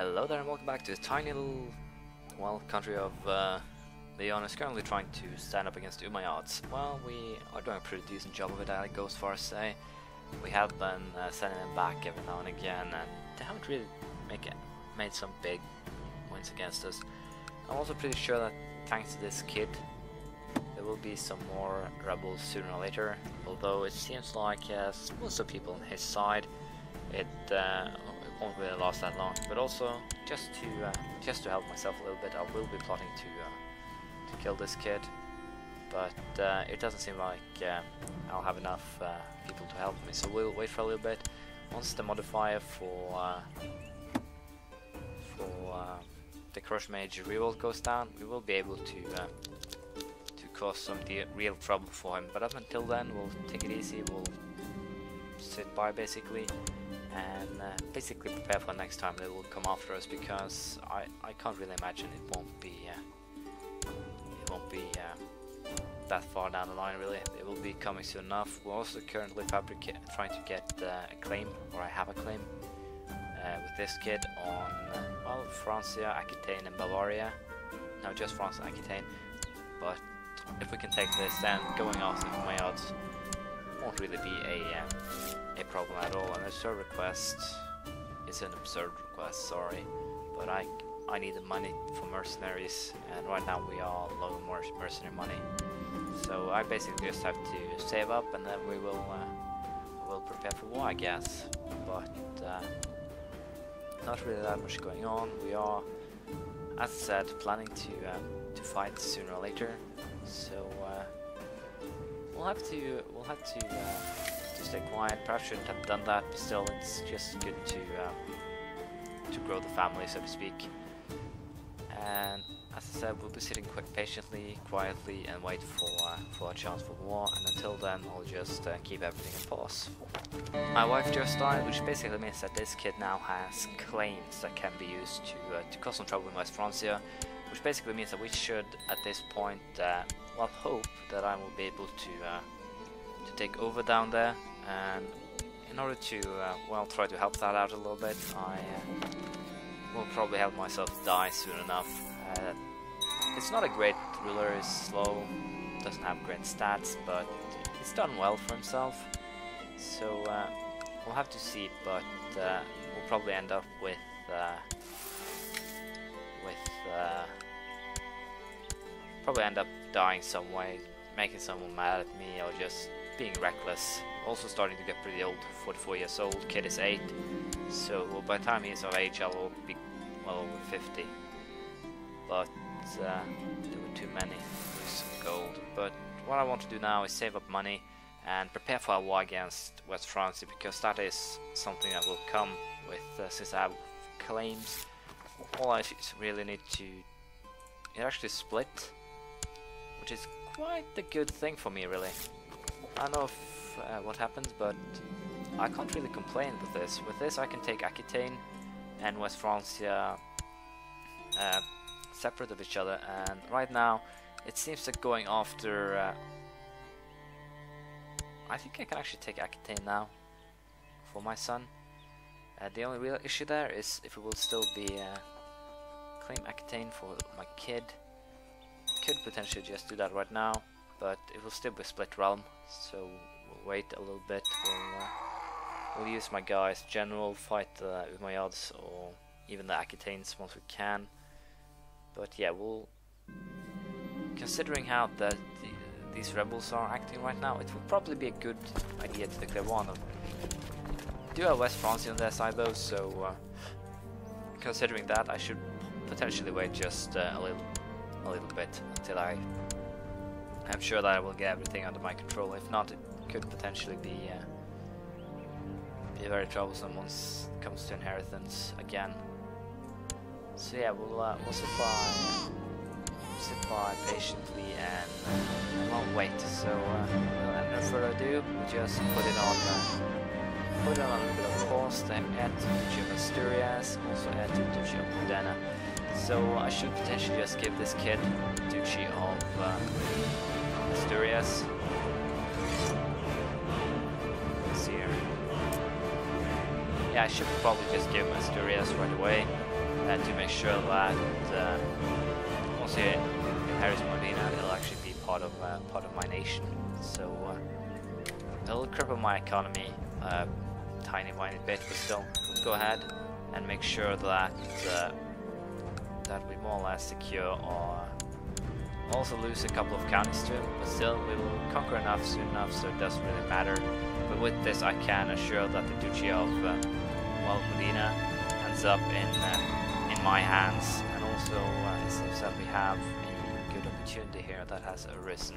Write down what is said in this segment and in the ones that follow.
Hello there and welcome back to the tiny little, well, country of Leon is currently trying to stand up against Umayads. Well, we are doing a pretty decent job of it, I go as far as say. We have been sending them back every now and again, and they haven't really made some big wins against us. I'm also pretty sure that thanks to this kid, there will be some more rebels sooner or later, although it seems like most of the people on his side, it won't really last that long. But also, just to help myself a little bit, I will be plotting to kill this kid, but it doesn't seem like I'll have enough people to help me, so we'll wait for a little bit. Once the modifier for the Crush Mage reroll goes down, we will be able to cause some real trouble for him, but up until then we'll take it easy, we'll sit by basically, and basically prepare for next time they will come after us, because I can't really imagine it won't be that far down the line really. It will be coming soon enough. We're also currently trying to get a claim, or I have a claim with this kid on well, Francia, Aquitaine and Bavaria. No, just France and Aquitaine, but if we can take this, then going after the Umayads won't really be a problem at all. And the third request is an absurd request, sorry, but I need the money for mercenaries, and right now we are low on mercenary money, so I basically just have to save up, and then we will prepare for war, I guess. But not really that much going on. We are, as I said, planning to fight sooner or later, so we'll have to stay quiet. Perhaps shouldn't have done that, but still, it's just good to grow the family, so to speak. And as I said, we'll be sitting quite patiently, quietly, and wait for a chance for war. And until then, I'll just keep everything in pause. My wife just died, which basically means that this kid now has claims that can be used to cause some trouble in West Francia, which basically means that we should, at this point, well, hope that I will be able to take over down there. And in order to, well, try to help that out a little bit, I will probably help myself die soon enough. It's not a great ruler, he's slow, doesn't have great stats, but he's done well for himself. So we'll have to see, but we'll probably end up with probably end up dying some way, making someone mad at me, or just being reckless. Also starting to get pretty old, 44 years old, kid is 8, so by the time he's of age I'll be well over 50. But there were too many with gold. But what I want to do now is save up money and prepare for a war against West France, because that is something that will come with, since I have claims. All I really need to actually split, which is quite a good thing for me really. I don't know if, what happens, but I can't really complain with this. With this I can take Aquitaine and West Francia separate of each other, and right now it seems that going after I think I can actually take Aquitaine now for my son. The only real issue there is if it will still be claim Aquitaine for my kid. Could potentially just do that right now, but it will still be split realm, so we'll wait a little bit. We'll use my guys general, fight the Umayads or even the Aquitaines once we can. But yeah, we'll, considering how these rebels are acting right now, it would probably be a good idea to declare war on them. Do have West Francia on their side though, so considering that, I should potentially wait just a little bit until I'm sure that I will get everything under my control. If not, it could potentially be very troublesome once it comes to inheritance again. So yeah, we'll sit by patiently and won't wait. So without no further ado, we'll just put it on a little bit of pause. Then add to Duchy of Asturias, also add to Duchy of Modena. So I should potentially just give this kid Duchy of Asturias. Let's see here. Yeah, I should probably just give him Asturias right away. to make sure that once he inherits Modena, it'll actually be part of my nation. So it'll cripple my economy tiny bit, but still, let's go ahead and make sure that that we more or less secure or also lose a couple of counties to him, but still we will conquer enough soon enough, so it doesn't really matter. But with this I can assure that the Duchy of Modena ends up in my hands, and also it seems that we have a good opportunity here that has arisen.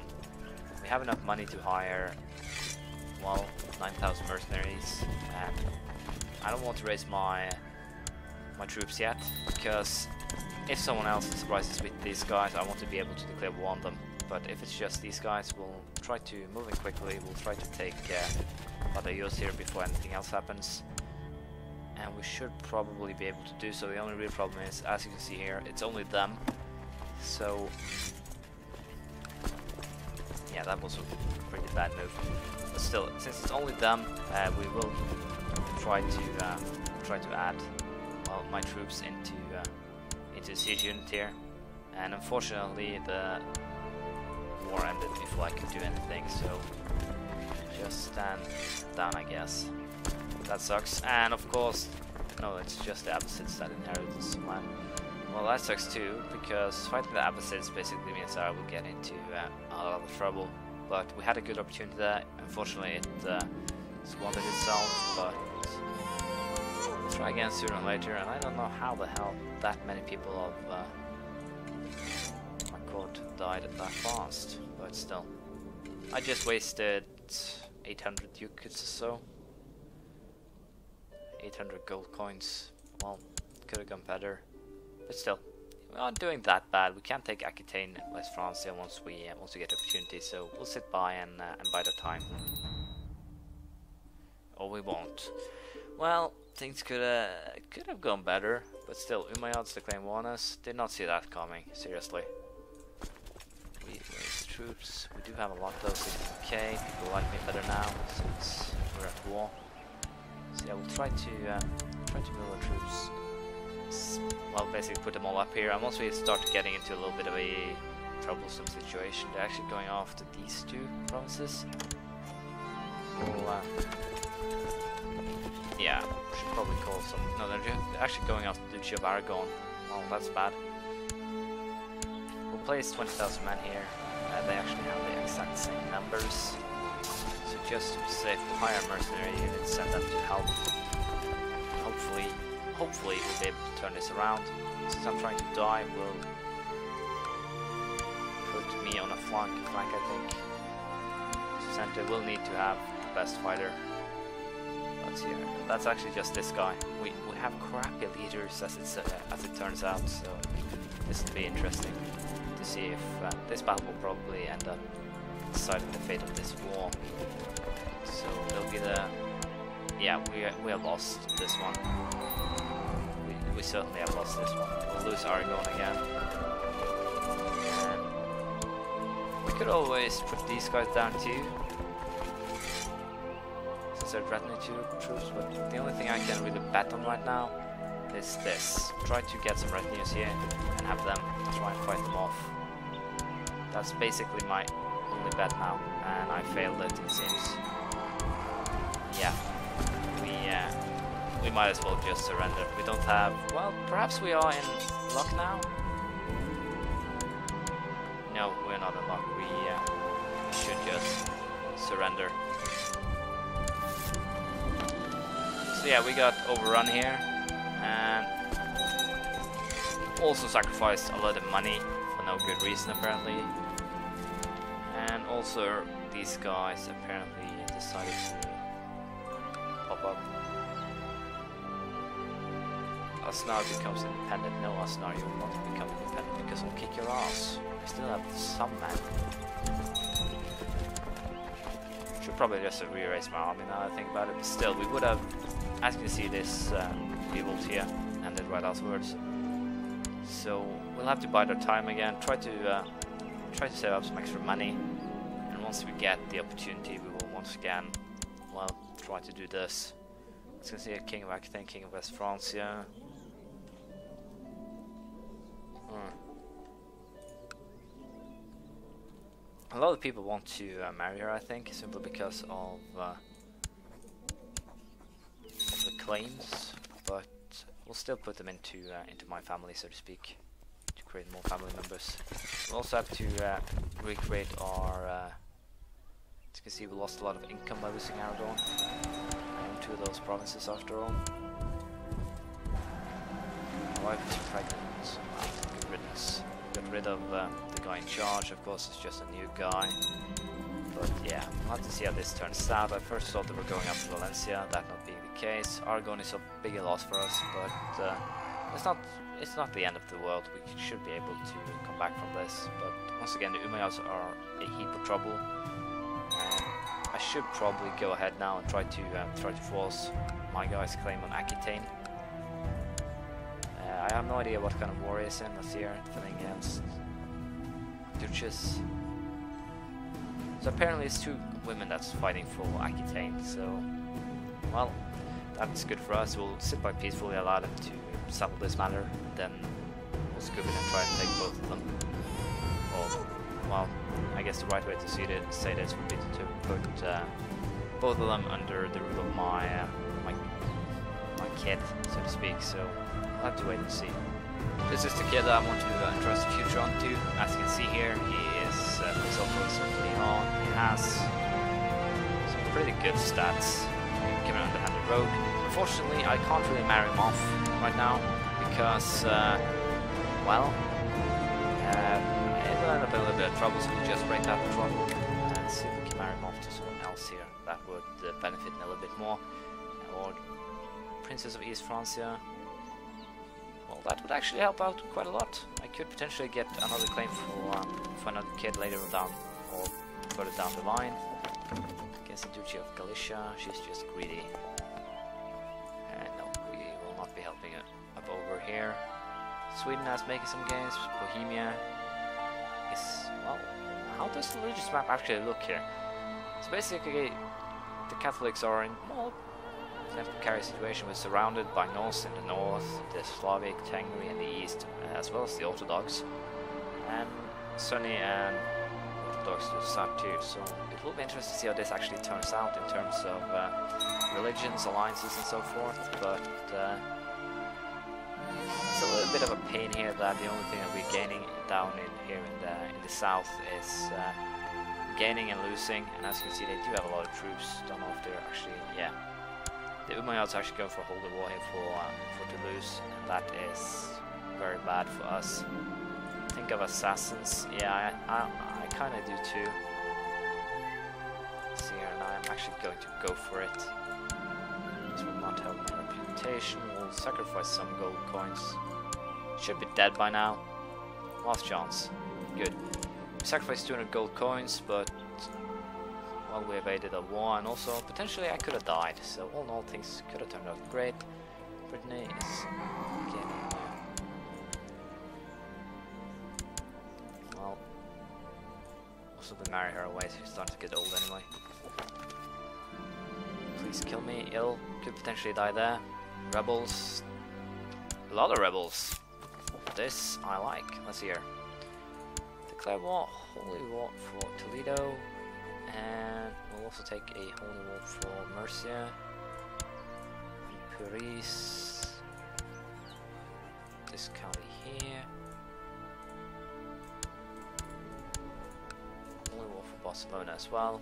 We have enough money to hire, well, 9,000 mercenaries, and I don't want to raise my troops yet, because if someone else surprises with these guys, I want to be able to declare war on them. But if it's just these guys, we'll try to move in quickly. We'll try to take Badajoz here before anything else happens. And we should probably be able to do so. The only real problem is, as you can see here, it's only them. So, yeah, that was a pretty bad move. But still, since it's only them, we will try to add, well, my troops into the siege unit here, and unfortunately the war ended before I could do anything, so just stand down, I guess. That sucks. And of course, no, it's just the Abbasids that inherited this land. Well, that sucks too, because fighting the Abbasids basically means that I will get into a lot of trouble. But we had a good opportunity there. Unfortunately, it squandered itself, but we'll try again sooner or later. And I don't know how the hell that many people of my court died that fast, but still. I just wasted 800 ducats or so. 800 gold coins. Well, could have gone better, but still, we aren't doing that bad. We can't take Aquitaine, West Francia once we get the opportunity. So we'll sit by and bide our time, or we won't. Well, things could have gone better, but still, Umayads declaring war on us. Did not see that coming. Seriously. We raise troops. We do have a lot though, so it's okay. People like me better now since we're at war. So yeah, we'll try to move our troops. Well, basically put them all up here. And once we start getting into a little bit of a troublesome situation, they're actually going after these two provinces. We'll, yeah, should probably call some. No, they're actually going after the Duchy of Aragorn. Well, that's bad. We'll place 20,000 men here. They actually have the exact same numbers. So just to be safe, we'll hire mercenary units, send them to help. Hopefully we'll be able to turn this around. Since I'm trying to die, we'll put me on a flank, I think. Center will need to have the best fighter. Let's see here. That's actually just this guy. We have crappy leaders as it turns out, so this will be interesting to see if this battle will probably end up deciding the fate of this war. So it'll be the, yeah, we have lost this one. We certainly have lost this one. We'll lose Aragorn again. And we could always put these guys down too, since they're threatening to troops, but the only thing I can really bet on right now is this. Try to get some retinues here and have them try and fight them off. That's basically my only bet now, and I failed it seems. Yeah, we might as well just surrender. We don't have, well, perhaps we are in luck now? No, we're not in luck. We should just surrender. So yeah, we got overrun here, and also sacrificed a lot of money for no good reason apparently. And also these guys apparently decided to pop up. Asnar becomes independent. No, Asnar, you will not become independent because I'll kick your ass. I still have some men. Should probably just re-erase my army now that I think about it, but still, we would have, as you can see, this revolt here ended right afterwards. So we'll have to bide our time again, try to save up some extra money, and once we get the opportunity, we will once again, well, try to do this. Let's see a King of Aquitaine, King of West Francia. of people want to marry her, I think, simply because of the claims, but we'll still put them into my family, so to speak, to create more family members. We'll also have to recreate our. As you can see, we lost a lot of income by losing Aragorn. Two of those provinces, after all. My wife is pregnant. Good riddance. Got rid of the guy in charge. Of course, it's just a new guy. But yeah, we'll have to see how this turns out. I first thought they were going up to Valencia, that not being the case. Aragorn is a big loss for us, but it's not the end of the world. We should be able to come back from this. But once again, the Umayads are a heap of trouble. I should probably go ahead now and try to force my guy's claim on Aquitaine. I have no idea what kind of war he is in. Let's see here, defending against Duchess. So apparently it's 2 women that's fighting for Aquitaine, so well, that's good for us. We'll sit by peacefully, allow them to settle this matter, and then we'll scoop in and try and take both of them. Or, well, I guess the right way to say this would be to put both of them under the rule of my kid, so to speak, so I'll have to wait and see. This is the kid that I want to entrust the future onto. As you can see here, he is Christopher's of Leon. He has some pretty good stats, given an underhanded rogue. Unfortunately, I can't really marry him off right now, because, well, it'll end up in a little bit of trouble, so we'll just break that trouble and see if we can marry him off to someone else here. That would benefit me a little bit more. Or Princess of East Francia. Well, that would actually help out quite a lot. I could potentially get another claim for another kid later down, or further down the line. Against the Duchy of Galicia, she's just greedy. And no, we will not be helping it up over here. Sweden has making some gains. Bohemia is, well, how does the religious map actually look here? So basically, the Catholics are in, well, a precarious situation. We're surrounded by Norse in the north, the Slavic, Tengri in the east, as well as the Orthodox, and Sunni and Orthodox to the south too. So it will be interesting to see how this actually turns out in terms of religions, alliances, and so forth. But it's a little bit of a pain here that the only thing that we're gaining down in here in the south is gaining and losing. And as you can see, they do have a lot of troops. Don't know if they're actually, yeah. The Umayyads actually go for a holy war here for Toulouse, and that is very bad for us. Think of assassins. Yeah, I kind of do too. See here, and I'm actually going to go for it. This will not help my reputation. We'll sacrifice some gold coins. Should be dead by now. Last chance. Good. We sacrificed 200 gold coins, but well, we evaded a war, and also potentially I could have died. So all in all, things could have turned out great. Brittany is getting well. Also, we marry her away. She's starting to get old anyway. Please kill me. Ill could potentially die there. Rebels. A lot of rebels. This I like. Let's hear. Declare war. Holy war for Toledo. And we'll also take a holy war for Mercia. Paris. This county here. Holy war for Barcelona as well.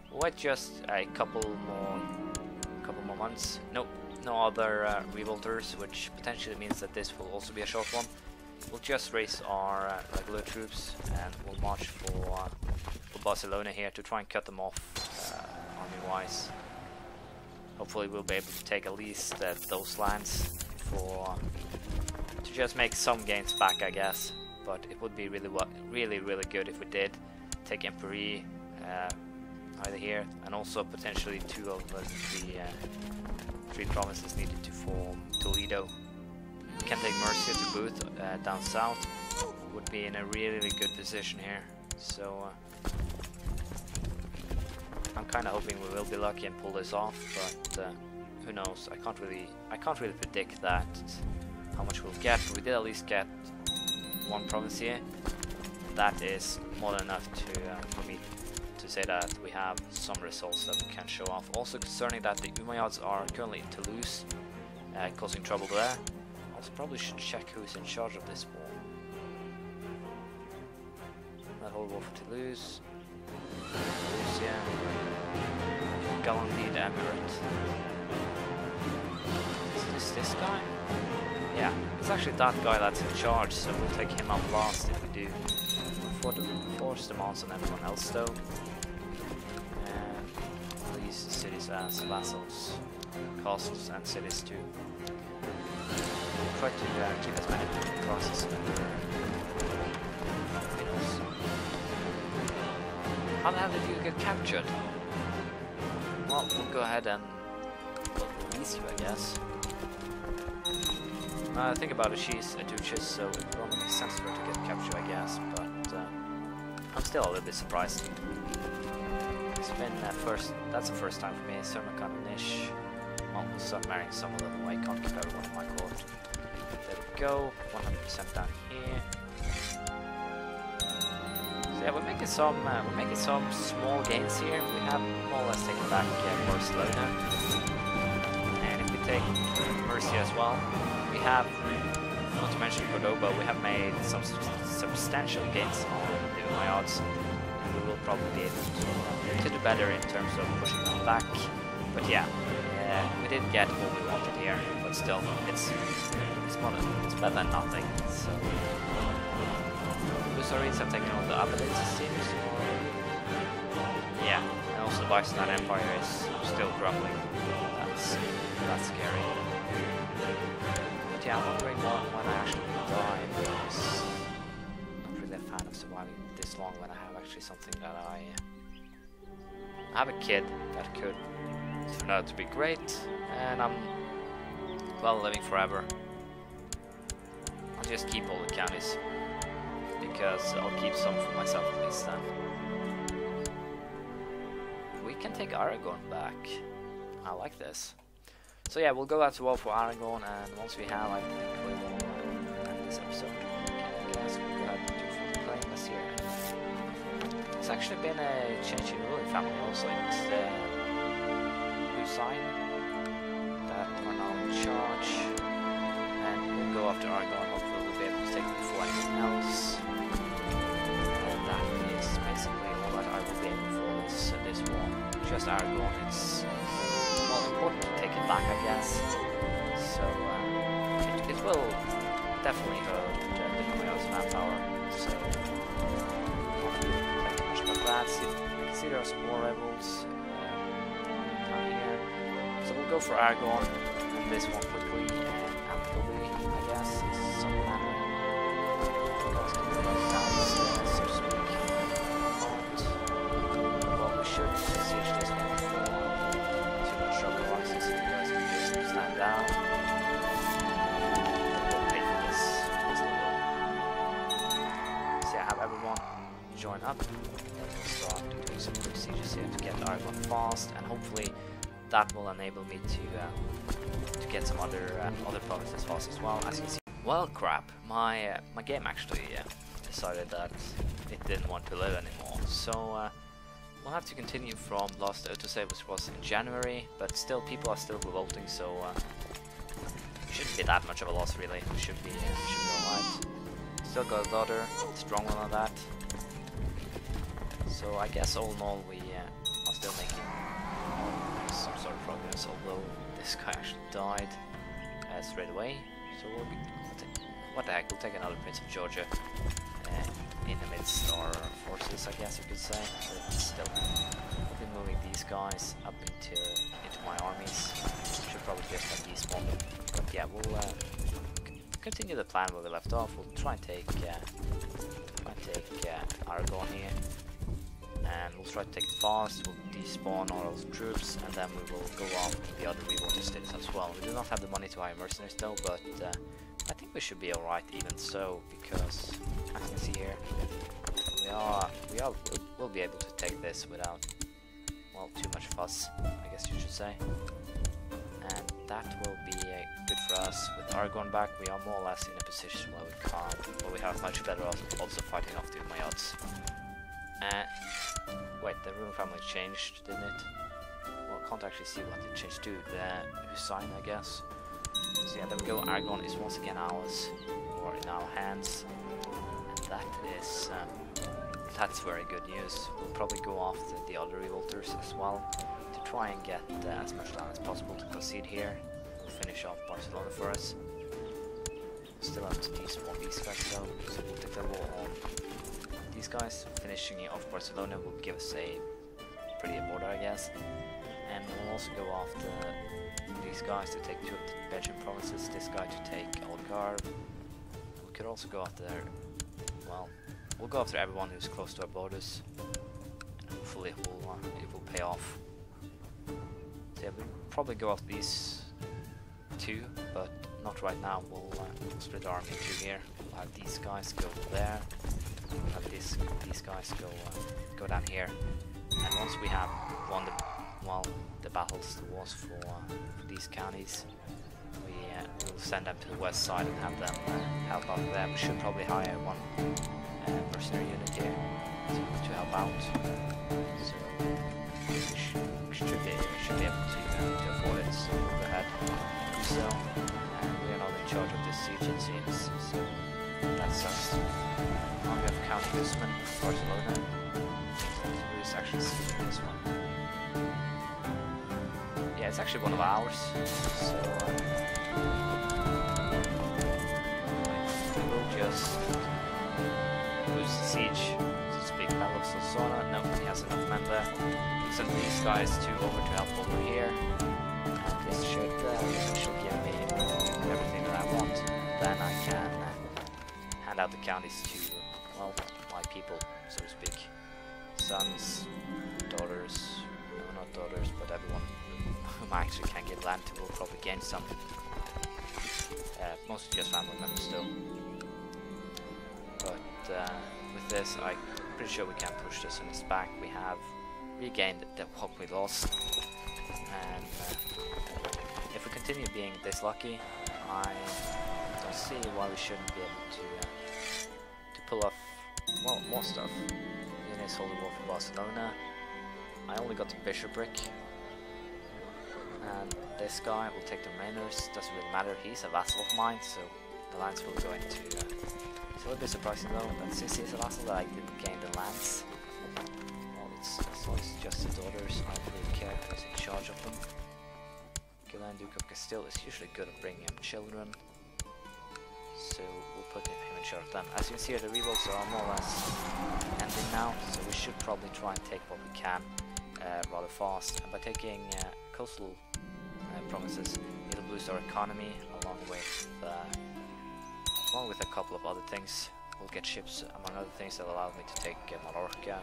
We'll wait just a couple more months. Nope, no other revolters, which potentially means that this will also be a short one. We'll just raise our regular troops and we'll march for Barcelona here to try and cut them off army-wise. Hopefully we'll be able to take at least those lands to just make some gains back, I guess. But it would be really good if we did take Empery either here, and also potentially 2 of the 3 provinces needed to form Toledo. Can take Mercia to boot down south. Would be in a really good position here. So I'm kind of hoping we will be lucky and pull this off, but who knows? I can't really predict that how much we'll get. But we did at least get 1 province here. that is more than enough to for me to say that we have some results that we can show off. Also concerning that the Umayads are currently in Toulouse, causing trouble there. Also probably should check who's in charge of this war. That whole war for Toulouse. Toulouse, yeah. Gallantly the Emirate. Is this guy? Yeah, it's actually that guy that's in charge, so we'll take him up last if we do. Force demands on everyone else though. And these cities as vassals, castles and cities too. Try to keep as many crosses under middles. How the hell did you get captured? Well, we'll go ahead and release you, I guess. Think about it, she's a duchess, so it would only make sense for her to get captured, I guess, but I'm still a little bit surprised. It's been that's the first time for me, Sermon Nish. Well, we'll start marrying some of them away, can't keep everyone in my court. There we go, 100% down here. So yeah, we're making some small gains here. We have more or less taken back Barcelona. And if we take Mercia as well, we have, not to mention Cordoba, we have made some substantial gains on the Umayads. And we will probably be able to do better in terms of pushing them back. But yeah, we didn't get what we wanted here, but still, it's better than nothing. So, Lusarians have taken all the Umayads, it seems. Yeah, and also the Byzantine Empire is still crumbling. That's scary. But yeah, I'm wondering when I actually die, because I'm not really a fan of surviving this long when I have actually something that I have a kid that could turn out to be great, and I'm, well, living forever. I'll just keep all the counties, because I'll keep some for myself at least then. We can take Aragorn back. I like this. So yeah, we'll go out to war for Aragorn, and once we have, I think we will end this episode. I guess we'll go ahead and do full playing this year. It's actually been a change in ruling family also. It's the Hussein that are now in charge, and we'll go after Aragorn. Hopefully we'll be able to take before anything else. And that is basically all that I will be aiming for this war. Just Aragorn. It's important to take it back, I guess. So it will definitely hurt the Umayads' manpower. So not really much about that. You can see there are some more rebels down here. So we'll go for Aragorn and this one quickly and amicably, I guess. Some manner. So to speak. Well, we should siege this one before too much trouble arises, so you guys can just stand down. We'll pay for this as they will. So yeah, have everyone join up. Let's start doing some quick sieges here to get Aragorn fast, and hopefully that will enable me to get some other provinces fast as well. As you can see, well, crap, my game actually decided that it didn't want to live anymore. So we'll have to continue from last autosave, which was in January, but still people are still revolting, so it shouldn't be that much of a loss really. We should be alright. Still got a daughter, strong one on that. So I guess all in all we are still making some sort of progress, although this guy actually died straight away. So we'll what the heck, we'll take another Prince of Georgia in amidst our forces, I guess you could say. But still, we'll be moving these guys up into my armies. Should probably just have despawn them. But yeah, we'll continue the plan where we left off. We'll try and take Aragorn here, and we'll try to take it fast. We'll despawn all those troops, and then we will go after the other revolted states as well. We do not have the money to hire mercenaries though, but I think we should be alright even so, because as you can see here, we'll be able to take this without, well, too much fuss, I guess you should say. And that will be good for us with Aragorn back, we are more or less in a position where we have much better also fighting off the Umayads. Wait, the ruling family changed, didn't it? Well, I can't actually see what it changed to. The Hussein, I guess. So yeah, there we go. Aragorn is once again ours, or in our hands, and that's very good news. We'll probably go after the other revolters as well to try and get as much land as possible to concede here. We'll finish off Barcelona for us. Still have to despawn these guys though, so we'll take the war on these guys. Finishing off Barcelona will give us a pretty border, I guess. And we'll also go after these guys to take 2 of the Belgian provinces, this guy to take Algarve. We could also go after, well, we'll go after everyone who's close to our borders, and hopefully it will pay off. So yeah, we'll probably go after these 2, but not right now. We'll split our army into here. We'll have these guys go there. We'll have these guys go down here. And once we have won the battles, the wars for these counties, we'll send them to the west side and have them help out there. We should probably hire one mercenary unit here to help out. So we should be able to afford it. So we'll go ahead and do so. And we are not in charge of this siege, it seems. So that's us. Now we have Count Guzman, Barcelona. Who's actually sieging this one? Yeah, it's actually one of ours. So we'll just lose the siege. It's a big battle of Solsona. No, he has enough men there. Send these guys over to help over here. And this should give me everything that I want. Then I can hand out the counties to, well, my people, so to speak. Sons, daughters, no, not daughters, but everyone whom I actually can give land to will probably gain some. Mostly just family members still. But with this, I'm pretty sure we can push this in its back. We have regained what we lost. And if we continue being this lucky, I don't see why we shouldn't be able to pull off, well, more stuff. In this holy war for Barcelona, I only got the bishopric, and this guy will take the remainers. Doesn't really matter, he's a vassal of mine, so the lands will go into it's a little bit surprising though that since he's a vassal that I didn't gain the lands. Well, it's just the daughters. I don't really care who's in charge of them. Guillain, Duke of Castile is usually good at bringing him children, so we'll put him in charge of them. As you can see here, the revolts are more or less ending now, so we should probably try and take what we can rather fast. And by taking coastal provinces, it'll boost our economy along with a couple of other things. We'll get ships, among other things, that allow me to take Mallorca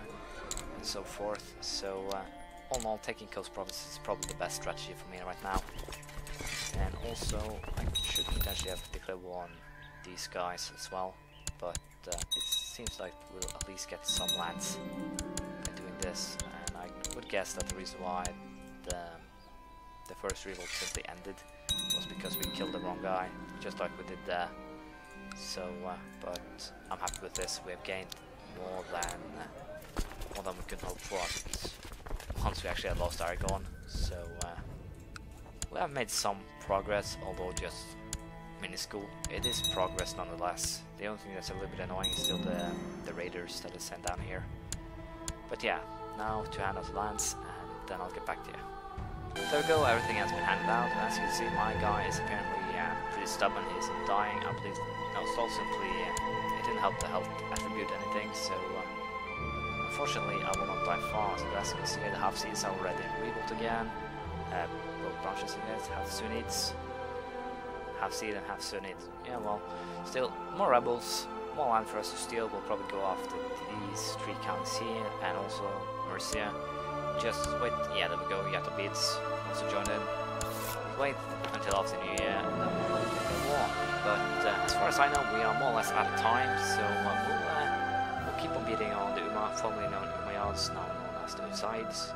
and so forth. So all in all, taking coast provinces is probably the best strategy for me right now. And also, I should potentially have declared war on these guys as well, but it seems like we'll at least get some lands by doing this. And I would guess that the reason why the first revolt simply ended was because we killed the wrong guy, just like we did there. So, but I'm happy with this. We have gained more than we could hope for once we actually had lost Aragorn. So we have made some progress, although just minuscule. It is progress nonetheless. The only thing that's a little bit annoying is still the raiders that are sent down here. But yeah, now to hand out the lands, and then I'll get back to you. There we go, everything has been handed out, and as you can see, my guy is apparently pretty stubborn. He isn't dying. I believe no, it's all simply it didn't help the health attribute anything, so unfortunately I will not die fast. But as you can see here, the half-seeds are already in revolt again. Both branches in it, half Sunnites, half Seed and half Sunnites. Yeah, well, still more rebels, more land for us to steal. We'll probably go after these 3 counties here, and also Mercia. Just wait, yeah, there we go, Yatabids also joined in. Wait until after New Year, and then we'll go to war. But as far as I know, we are more or less out of time, so we'll keep on beating on the formerly known Umayads, now known as the Umayads,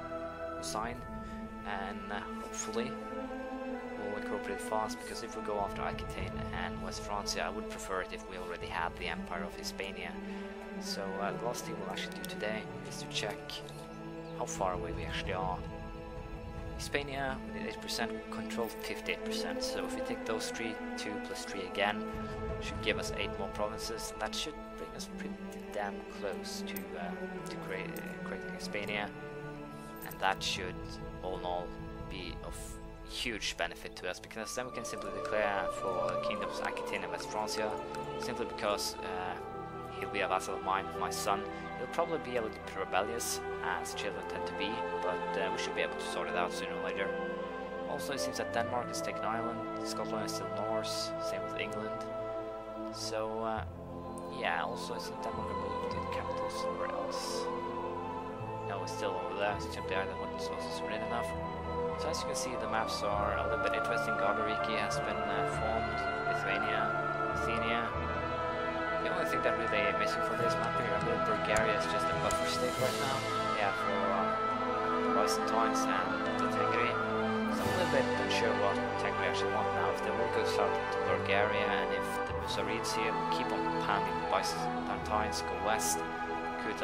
and hopefully we'll pretty fast, because if we go after Aquitaine and West Francia, I would prefer it if we already had the Empire of Hispania. So the last thing we'll actually do today is to check how far away we actually are. Hispania, we need 8%, control 58%, so if we take those 3, 2 plus 3 again, should give us 8 more provinces, and that should bring us pretty damn close to creating Hispania, and that should, all in all, be of huge benefit to us, because then we can simply declare for the kingdoms Aquitaine and West Francia, simply because he'll be a vassal of mine, my son. He'll probably be a little bit rebellious, as children tend to be, but we should be able to sort it out sooner or later. Also, it seems that Denmark is taken Ireland, Scotland is still Norse, same with England. So, yeah, also it seems Denmark are moving to the capital somewhere else. No, it's still over there, it's simply either one source is written enough. So as you can see, the maps are a little bit interesting. Gardariki has been formed, Lithuania, Ruthenia. The only thing that really is missing for this map here, I believe Bulgaria is just a buffer state right now. Yeah, for the Byzantines and the Tengri. So I'm a little bit unsure what Tengri actually want now. If they will go south to Bulgaria, and if the Musarids here will keep on pounding the Byzantines, go west, could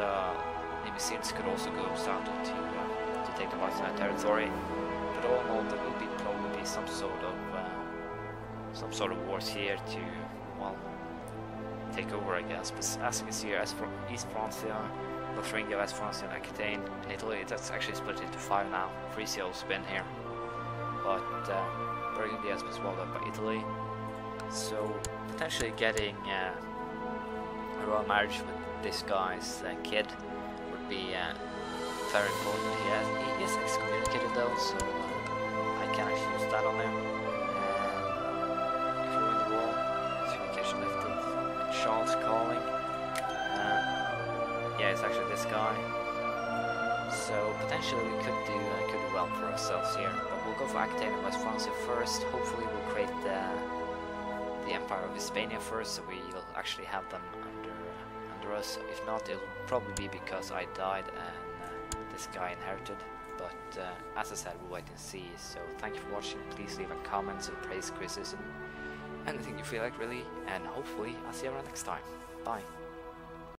Nimisids could also go south to take the Byzantine territory. But all in all, there will probably be some sort of wars here to, well, take over, I guess. But as you can see here, as for East Francia, Lotharingia, West Francia, and Aquitaine in Italy, that's actually split into 5 now. Frisia also been here, but Burgundy has been swallowed up by Italy. So potentially getting a royal marriage with this guy's kid would be very important. He is excommunicated though, so I can actually use that on him. If we win the war, excommunication lifted. Charles calling. Yeah, it's actually this guy. So potentially we could do well for ourselves here. But we'll go for Aquitaine and West Francia first. Hopefully we'll create the Empire of Hispania first, so we'll actually have them under us. If not, it'll probably be because I died and this guy inherited. But as I said, we'll wait and see. So thank you for watching. Please leave a comment, so praise, criticism, anything you feel like really, and hopefully I'll see you around next time. Bye.